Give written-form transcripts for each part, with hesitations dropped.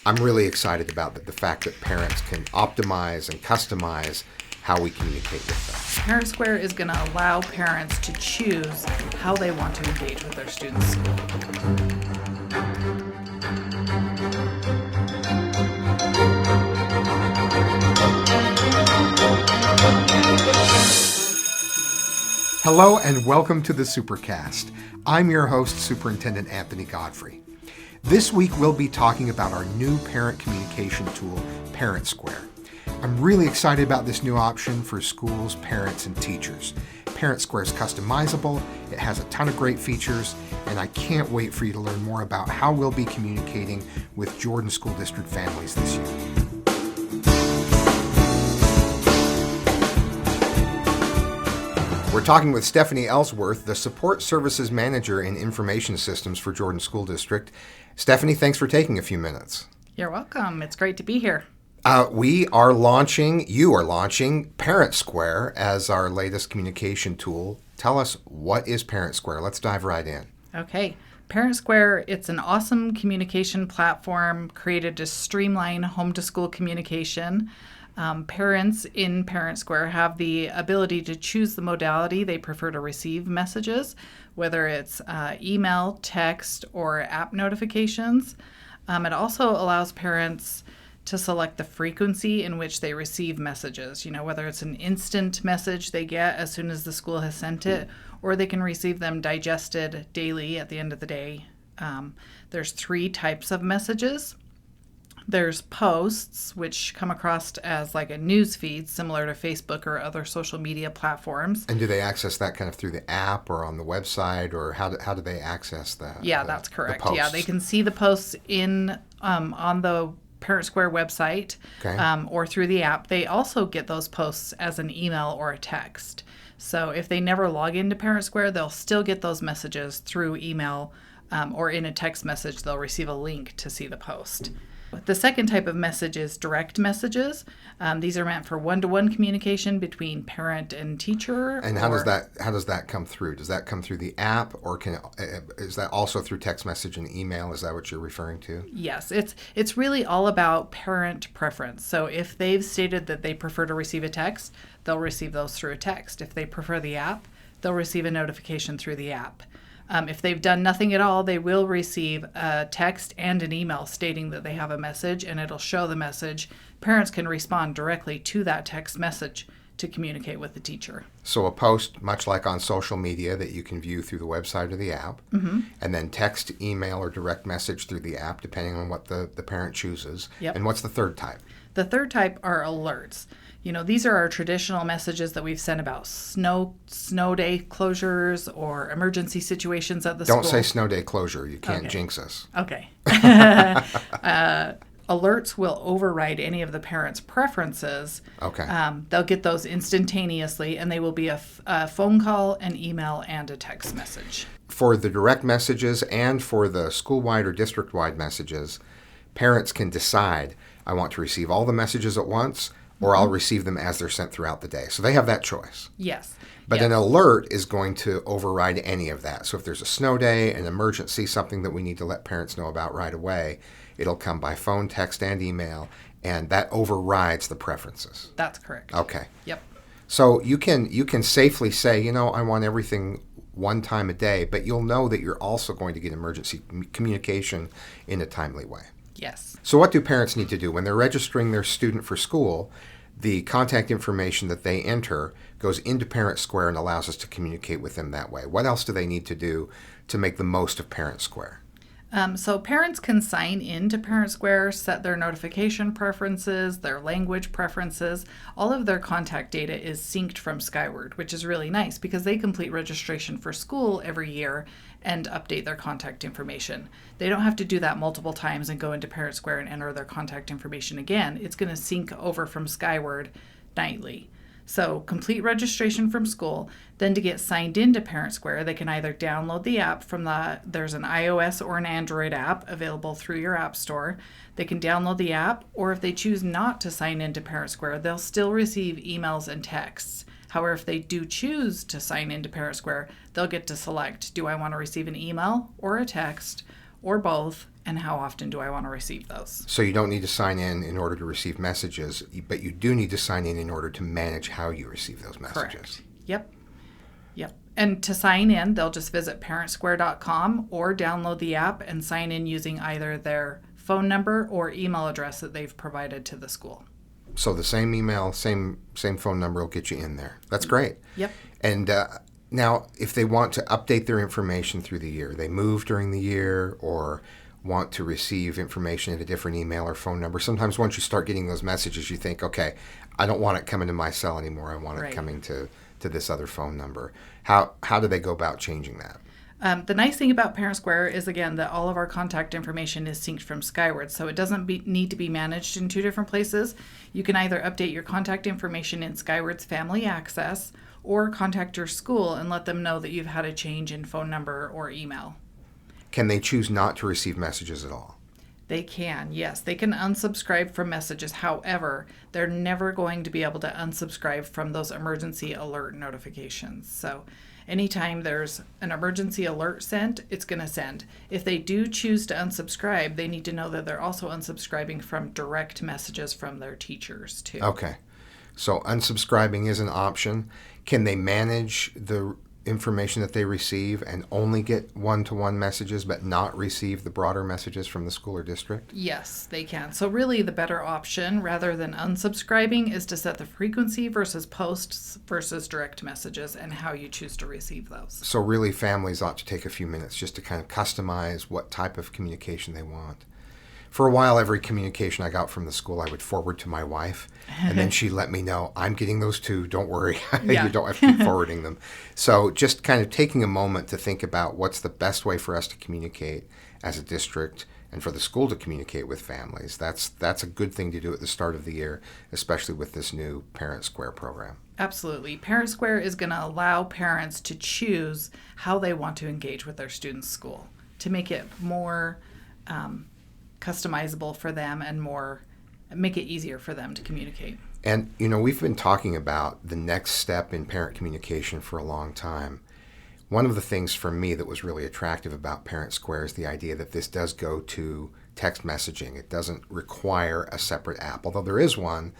I'm really excited about the fact that parents can optimize and customize how we communicate with them. ParentSquare is going to allow parents to choose how they want to engage with their students' school. Hello and welcome to the Supercast. I'm your host, Superintendent Anthony Godfrey. This week we'll be talking about our new parent communication tool, ParentSquare. I'm really excited about this new option for schools, parents, and teachers. ParentSquare is customizable, it has a ton of great features, and I can't wait for you to learn more about how we'll be communicating with Jordan School District families this year. We're talking with Steffany Ellsworth, the Support Services Manager in Information Systems for Jordan School District. Steffany, thanks for taking a few minutes. You're welcome. It's great to be here. You are launching ParentSquare as our latest communication tool. Tell us, what is ParentSquare? Let's dive right in. Okay. ParentSquare, it's an awesome communication platform created to streamline home-to-school communication. Parents in ParentSquare have the ability to choose the modality they prefer to receive messages, whether it's email, text, or app notifications. It also allows parents to select the frequency in which they receive messages, whether it's an instant message they get as soon as the school has sent it, or they can receive them digested daily at the end of the day. There's 3 types of messages. There's posts, which come across as like a news feed, similar to Facebook or other social media platforms. And do they access that kind of through the app or on the website, or how do they access that? Yeah, that's correct. Yeah, they can see the posts on the ParentSquare website, okay, or through the app. They also get those posts as an email or a text. So if they never log into ParentSquare, they'll still get those messages through email, or in a text message, they'll receive a link to see the post. The second type of message is direct messages. These are meant for one-to-one communication between parent and teacher. And how does that come through? Does that come through the app, or is that also through text message and email? Is that what you're referring to? Yes, it's really all about parent preference. So if they've stated that they prefer to receive a text, they'll receive those through a text. If they prefer the app, they'll receive a notification through the app. If they've done nothing at all, they will receive a text and an email stating that they have a message, and it'll show the message. Parents can respond directly to that text message to communicate with the teacher. So a post, much like on social media, that you can view through the website or the app, mm-hmm. and then text, email, or direct message through the app, depending on what the parent chooses. Yep. And what's the third type? The third type are alerts. These are our traditional messages that we've sent about snow day closures or emergency situations at the school. Don't say snow day closure. You can't jinx us. Okay. Alerts will override any of the parents' preferences. Okay. They'll get those instantaneously, and they will be a phone call, an email, and a text message. For the direct messages and for the school-wide or district-wide messages, parents can decide, I want to receive all the messages at once, or I'll receive them as they're sent throughout the day. So they have that choice. Yes. But an alert is going to override any of that. So if there's a snow day, an emergency, something that we need to let parents know about right away, it'll come by phone, text, and email, and that overrides the preferences. That's correct. Okay. Yep. So you can safely say, I want everything one time a day, but you'll know that you're also going to get emergency communication in a timely way. Yes. So what do parents need to do? When they're registering their student for school, the contact information that they enter goes into ParentSquare and allows us to communicate with them that way. What else do they need to do to make the most of ParentSquare? So parents can sign into ParentSquare, set their notification preferences, their language preferences. All of their contact data is synced from Skyward, which is really nice because they complete registration for school every year and update their contact information. They don't have to do that multiple times and go into ParentSquare and enter their contact information again. It's going to sync over from Skyward nightly. So complete registration from school. Then to get signed into ParentSquare, they can either download the app there's an iOS or an Android app available through your app store. They can download the app, or if they choose not to sign into ParentSquare, they'll still receive emails and texts. However, if they do choose to sign into ParentSquare, they'll get to select, do I want to receive an email or a text or both, and how often do I want to receive those. So you don't need to sign in order to receive messages, but you do need to sign in order to manage how you receive those messages. Correct. Yep. And to sign in, they'll just visit ParentSquare.com or download the app and sign in using either their phone number or email address that they've provided to the school. So the same email, same phone number will get you in there. That's great. Yep. And now, if they want to update their information through the year, they move during the year or want to receive information at a different email or phone number. Sometimes once you start getting those messages, you think, okay, I don't want it coming to my cell anymore. I want it coming to this other phone number. How do they go about changing that? The nice thing about ParentSquare is, again, that all of our contact information is synced from Skyward, so it doesn't need to be managed in two different places. You can either update your contact information in Skyward's Family Access or contact your school and let them know that you've had a change in phone number or email. Can they choose not to receive messages at all? They can, yes. They can unsubscribe from messages. However, they're never going to be able to unsubscribe from those emergency alert notifications. So anytime there's an emergency alert sent, it's going to send. If they do choose to unsubscribe, they need to know that they're also unsubscribing from direct messages from their teachers too. Okay. So unsubscribing is an option. Can they manage the information that they receive and only get one-to-one messages but not receive the broader messages from the school or district? Yes, they can. So really the better option rather than unsubscribing is to set the frequency versus posts versus direct messages and how you choose to receive those. So really families ought to take a few minutes just to kind of customize what type of communication they want. For a while, every communication I got from the school, I would forward to my wife, and then she'd let me know, I'm getting those too, don't worry. Yeah. You don't have to keep forwarding them. So just kind of taking a moment to think about what's the best way for us to communicate as a district and for the school to communicate with families. That's a good thing to do at the start of the year, especially with this new ParentSquare program. Absolutely. ParentSquare is going to allow parents to choose how they want to engage with their students' school to make it more customizable for them and make it easier for them to communicate. And, we've been talking about the next step in parent communication for a long time. One of the things for me that was really attractive about ParentSquare is the idea that this does go to text messaging. It doesn't require a separate app. Although there is one,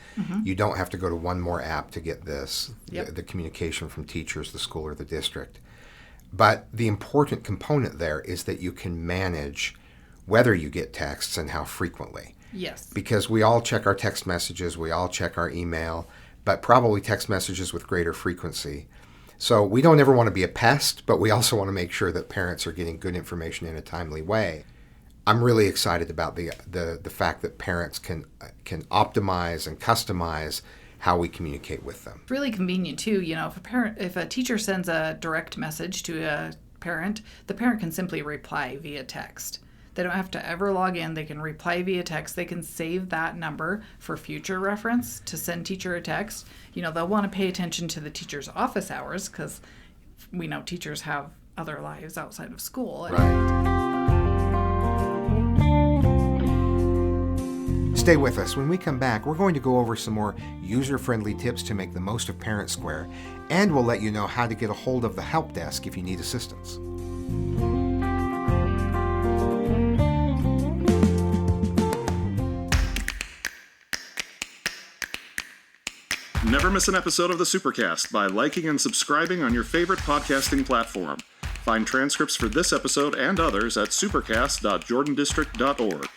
you don't have to go to one more app to get this, the communication from teachers, the school, or the district. But the important component there is that you can manage whether you get texts and how frequently. Yes. Because we all check our text messages, we all check our email, but probably text messages with greater frequency. So we don't ever want to be a pest, but we also want to make sure that parents are getting good information in a timely way. I'm really excited about the fact that parents can optimize and customize how we communicate with them. It's really convenient too. If a teacher sends a direct message to a parent, the parent can simply reply via text. They don't have to ever log in. They can reply via text. They can save that number for future reference to send teacher a text. They'll want to pay attention to the teacher's office hours because we know teachers have other lives outside of school. Right. Stay with us. When we come back, we're going to go over some more user-friendly tips to make the most of ParentSquare, and we'll let you know how to get a hold of the help desk if you need assistance. Never miss an episode of the Supercast by liking and subscribing on your favorite podcasting platform. Find transcripts for this episode and others at supercast.jordandistrict.org.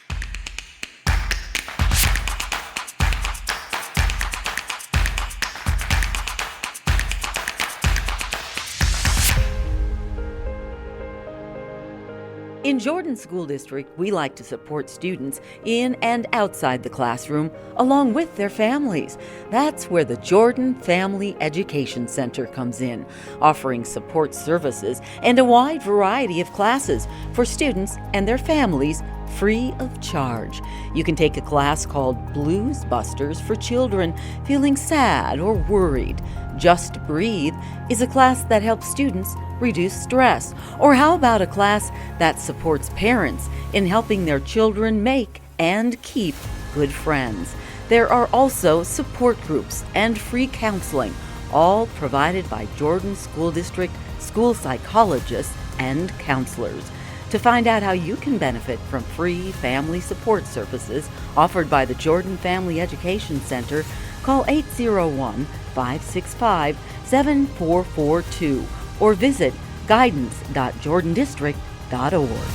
In Jordan School District, we like to support students in and outside the classroom, along with their families. That's where the Jordan Family Education Center comes in, offering support services and a wide variety of classes for students and their families free of charge. You can take a class called Blues Busters for children feeling sad or worried. Just Breathe is a class that helps students reduce stress. Or how about a class that supports parents in helping their children make and keep good friends? There are also support groups and free counseling, all provided by Jordan School District school psychologists and counselors. To find out how you can benefit from free family support services offered by the Jordan Family Education Center, call 801-565-7442 or visit guidance.jordandistrict.org.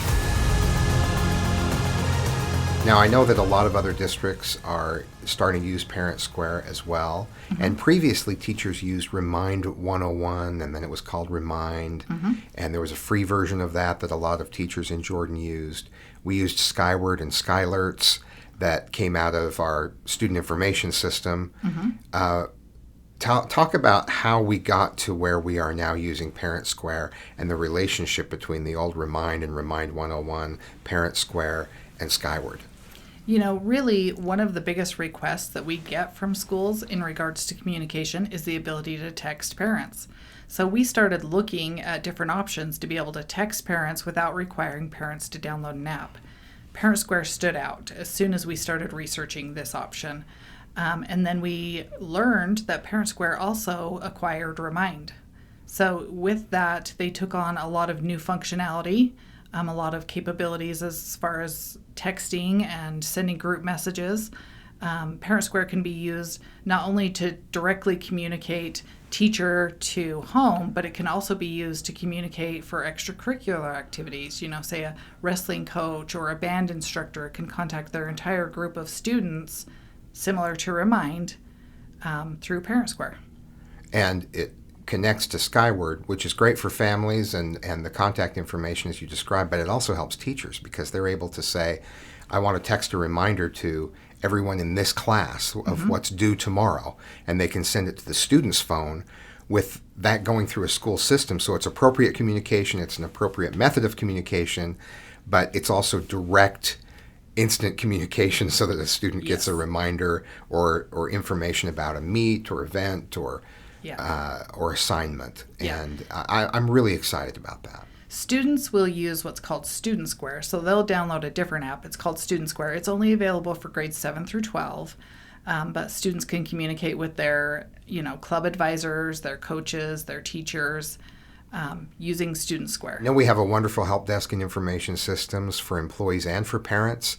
Now, I know that a lot of other districts are starting to use ParentSquare as well. And previously, teachers used Remind 101, and then it was called Remind. And there was a free version of that a lot of teachers in Jordan used. We used Skyward and Skylerts that came out of our student information system. Talk about how we got to where we are now using ParentSquare and the relationship between the old Remind and Remind 101, ParentSquare, and Skyward. You know, really, one of the biggest requests that we get from schools in regards to communication is the ability to text parents. So we started looking at different options to be able to text parents without requiring parents to download an app. ParentSquare stood out as soon as we started researching this option. And then we learned that ParentSquare also acquired Remind. So with that, they took on a lot of new functionality, a lot of capabilities as far as texting and sending group messages. ParentSquare can be used not only to directly communicate teacher to home, but it can also be used to communicate for extracurricular activities. You know, say a wrestling coach or a band instructor can contact their entire group of students, similar to Remind, through ParentSquare. And it connects to Skyward, which is great for families and the contact information as you described, but it also helps teachers because they're able to say, I want to text a reminder to everyone in this class of what's due tomorrow, and they can send it to the student's phone with that going through a school system. So it's appropriate communication, it's an appropriate method of communication, but it's also direct, instant communication so that a student gets a reminder or information about a meet or event or assignment. And I'm really excited about that. Students will use what's called StudentSquare. So they'll download a different app. It's called StudentSquare. It's only available for grades 7 through 12. But students can communicate with their, club advisors, their coaches, their teachers, using StudentSquare. Now we have a wonderful help desk and information systems for employees and for parents.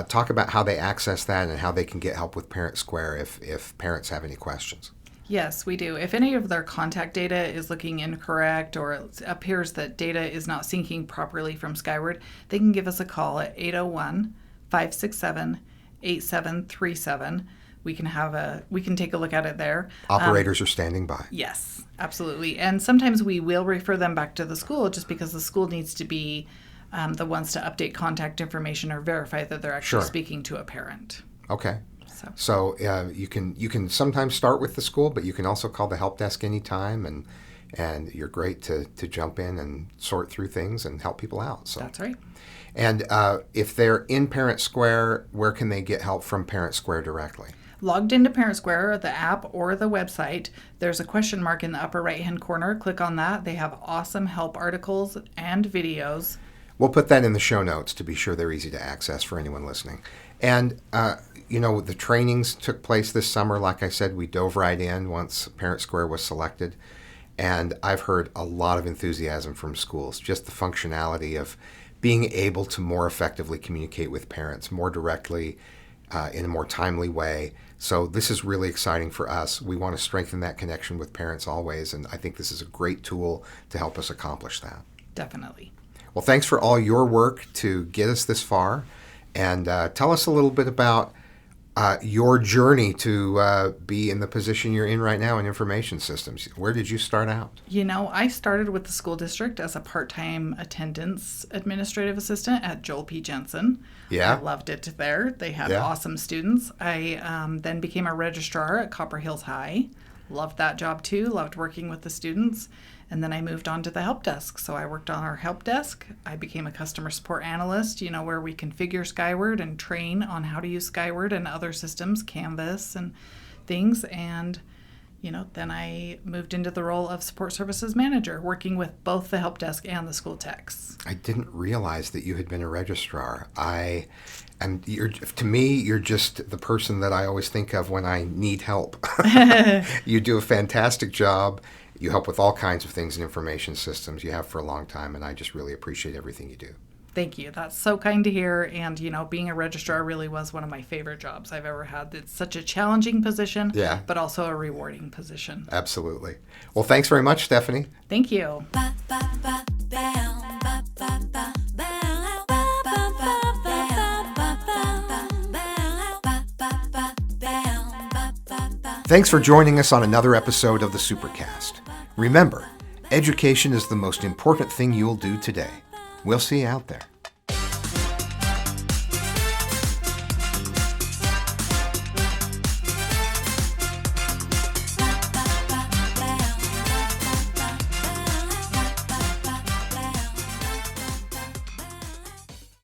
Talk about how they access that and how they can get help with ParentSquare if parents have any questions. Yes, we do. If any of their contact data is looking incorrect or it appears that data is not syncing properly from Skyward, they can give us a call at 801-567-8737. We can take a look at it there. Operators are standing by. Yes, absolutely. And sometimes we will refer them back to the school just because the school needs to be the ones to update contact information or verify that they're actually speaking to a parent. Okay. So you can sometimes start with the school, but you can also call the help desk anytime, and you're great to jump in and sort through things and help people out. So that's right. And if they're in ParentSquare, where can they get help from ParentSquare directly? Logged into ParentSquare, the app or the website, there's a question mark in the upper right-hand corner. Click on that. They have awesome help articles and videos. We'll put that in the show notes to be sure they're easy to access for anyone listening. And the trainings took place this summer. Like I said, we dove right in once ParentSquare was selected. And I've heard a lot of enthusiasm from schools, just the functionality of being able to more effectively communicate with parents more directly in a more timely way. So this is really exciting for us. We want to strengthen that connection with parents always. And I think this is a great tool to help us accomplish that. Definitely. Well, thanks for all your work to get us this far. And tell us a little bit about your journey to be in the position you're in right now in information systems. Where did you start out? I started with the school district as a part-time attendance administrative assistant at Joel P. Jensen. Yeah. I loved it there. They had awesome students. I then became a registrar at Copper Hills High. Loved that job too. Loved working with the students. And then I moved on to the help desk. So I worked on our help desk. I became a customer support analyst, where we configure Skyward and train on how to use Skyward and other systems, Canvas and things. And, then I moved into the role of support services manager, working with both the help desk and the school techs. I didn't realize that you had been a registrar. To me, you're just the person that I always think of when I need help. You do a fantastic job. You help with all kinds of things in information systems. You have for a long time, and I just really appreciate everything you do. Thank you. That's so kind to hear. And, being a registrar really was one of my favorite jobs I've ever had. It's such a challenging position, but also a rewarding position. Absolutely. Well, thanks very much, Steffany. Thank you. Thanks for joining us on another episode of the Supercast. Remember, education is the most important thing you'll do today. We'll see you out there.